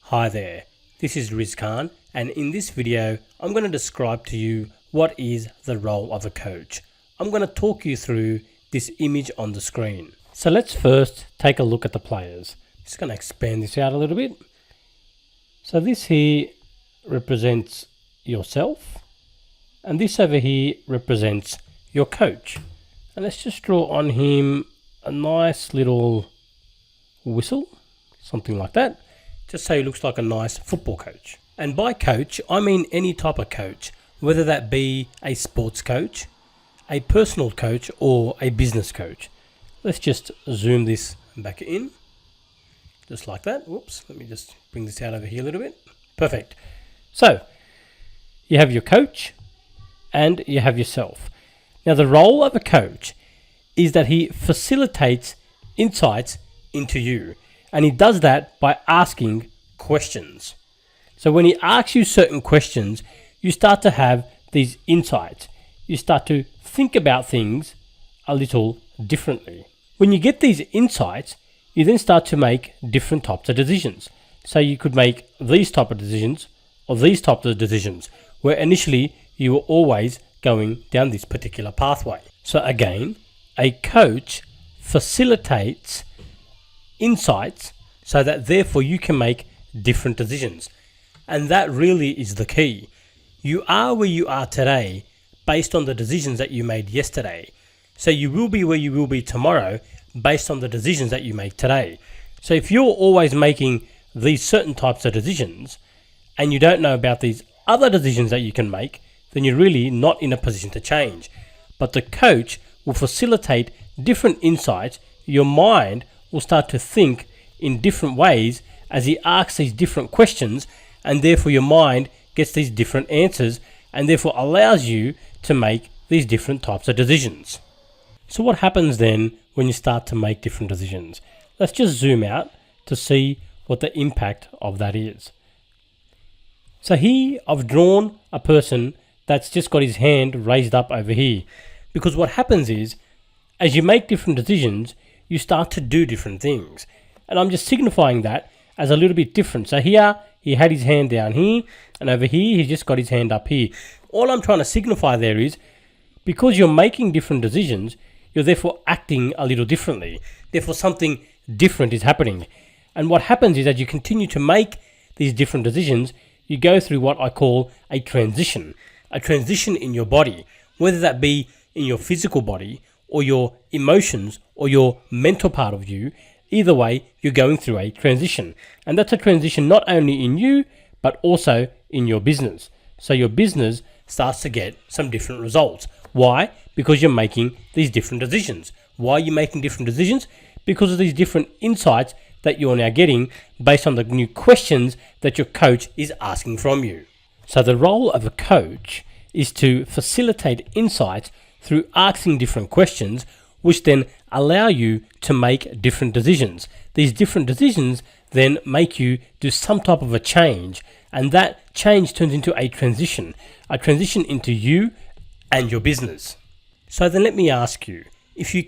Hi there, this is Riz Khan, and in this video I'm going to describe to you what is the role of a coach. I'm going to talk you through this image on the screen. So let's first take a look at the players. Just going to expand this out a little bit. So this here represents yourself, and this over here represents your coach. And let's just draw on him a nice little whistle, something like that, just so he looks like a nice football coach. And by coach, I mean any type of coach, whether that be a sports coach, a personal coach, or a business coach. Let's just zoom this back in, just like that. Whoops, let me just bring this out over here a little bit. Perfect. So, you have your coach and you have yourself. Now, the role of a coach is that he facilitates insights into you. And he does that by asking questions. So when he asks you certain questions, you start to have these insights. You start to think about things a little differently. When you get these insights, you then start to make different types of decisions. So you could make these type of decisions or these types of decisions, where initially you were always going down this particular pathway. So again, a coach facilitates insights so that therefore you can make different decisions. And that really is the key. You are where you are today based on the decisions that you made yesterday. So you will be where you will be tomorrow based on the decisions that you make today. So if you're always making these certain types of decisions and you don't know about these other decisions that you can make, then you're really not in a position to change. But the coach will facilitate different insights. Your mind will start to think in different ways as he asks these different questions, and therefore your mind gets these different answers and therefore allows you to make these different types of decisions. So what happens then when you start to make different decisions? Let's just zoom out to see what the impact of that is. So here I've drawn a person that's just got his hand raised up over here, because what happens is as you make different decisions, you start to do different things. And I'm just signifying that as a little bit different. So here, he had his hand down here, and over here, he's just got his hand up here. All I'm trying to signify there is, because you're making different decisions, you're therefore acting a little differently. Therefore, something different is happening. And what happens is, as you continue to make these different decisions, you go through what I call a transition in your body, whether that be in your physical body or your emotions or your mental part of you. Either way, you're going through a transition. And that's a transition not only in you, but also in your business. So your business starts to get some different results. Why? Because you're making these different decisions. Why are you making different decisions? Because of these different insights that you're now getting based on the new questions that your coach is asking from you. So the role of a coach is to facilitate insights through asking different questions, which then allow you to make different decisions. These different decisions then make you do some type of a change, and that change turns into a transition into you and your business. So then let me ask you, if you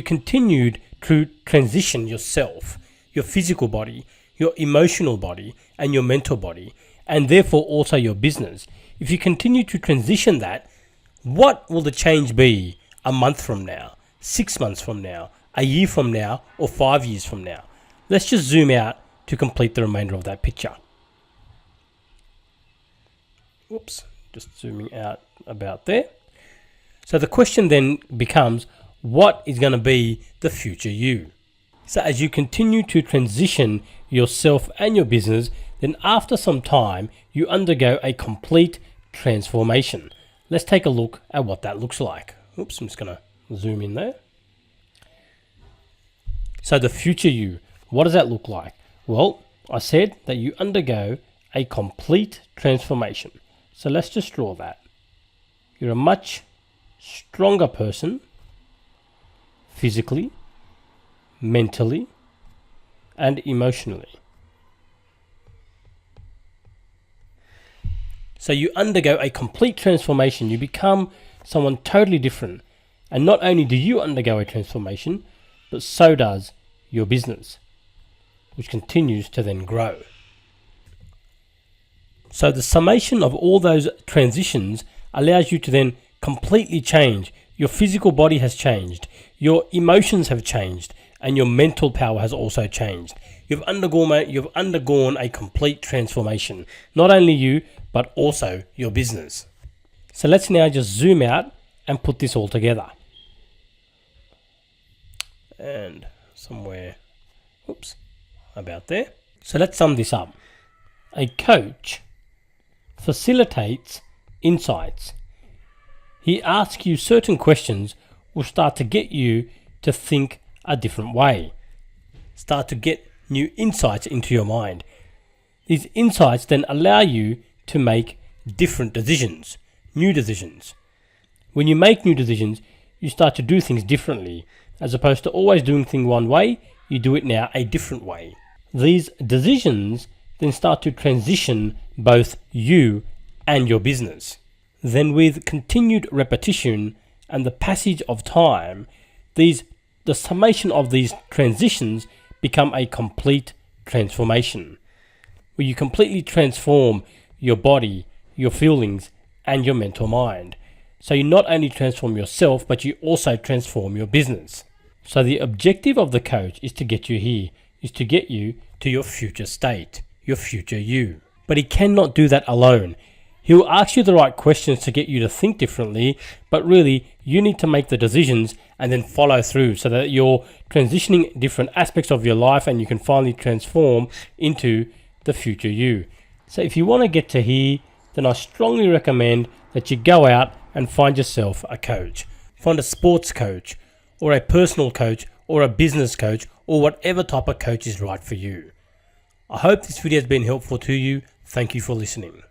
continued to transition yourself, your physical body, your emotional body, and your mental body, and therefore also your business, if you continue to transition that, what will the change be a month from now, 6 months from now, a year from now, or 5 years from now? Let's just zoom out to complete the remainder of that picture. Whoops, just zooming out about there. So the question then becomes, what is going to be the future you? So as you continue to transition yourself and your business, then after some time, you undergo a complete transformation. Let's take a look at what that looks like. Oops, I'm just going to zoom in there. So the future you, what does that look like? Well, I said that you undergo a complete transformation. So let's just draw that. You're a much stronger person, physically, mentally, and emotionally. So you undergo a complete transformation. You become someone totally different. And not only do you undergo a transformation, but so does your business, which continues to then grow. So the summation of all those transitions allows you to then completely change. Your physical body has changed, your emotions have changed, and your mental power has also changed. You've undergone a complete transformation. Not only you, but also your business. So let's now just zoom out and put this all together. And somewhere, oops, about there. So let's sum this up. A coach facilitates insights. He asks you certain questions will start to get you to think a different way. Start to get new insights into your mind. These insights then allow you to make different decisions, new decisions. When you make new decisions, you start to do things differently. As opposed to always doing things one way, you do it now a different way. These decisions then start to transition both you and your business. Then with continued repetition and the passage of time, the summation of these transitions become a complete transformation, where you completely transform your body, your feelings, and your mental mind. So you not only transform yourself, but you also transform your business. So the objective of the coach is to get you here, is to get you to your future state, your future you. But he cannot do that alone. He'll ask you the right questions to get you to think differently, but really you need to make the decisions and then follow through so that you're transitioning different aspects of your life and you can finally transform into the future you. So if you want to get to here, then I strongly recommend that you go out and find yourself a coach. Find a sports coach or a personal coach or a business coach or whatever type of coach is right for you. I hope this video has been helpful to you. Thank you for listening.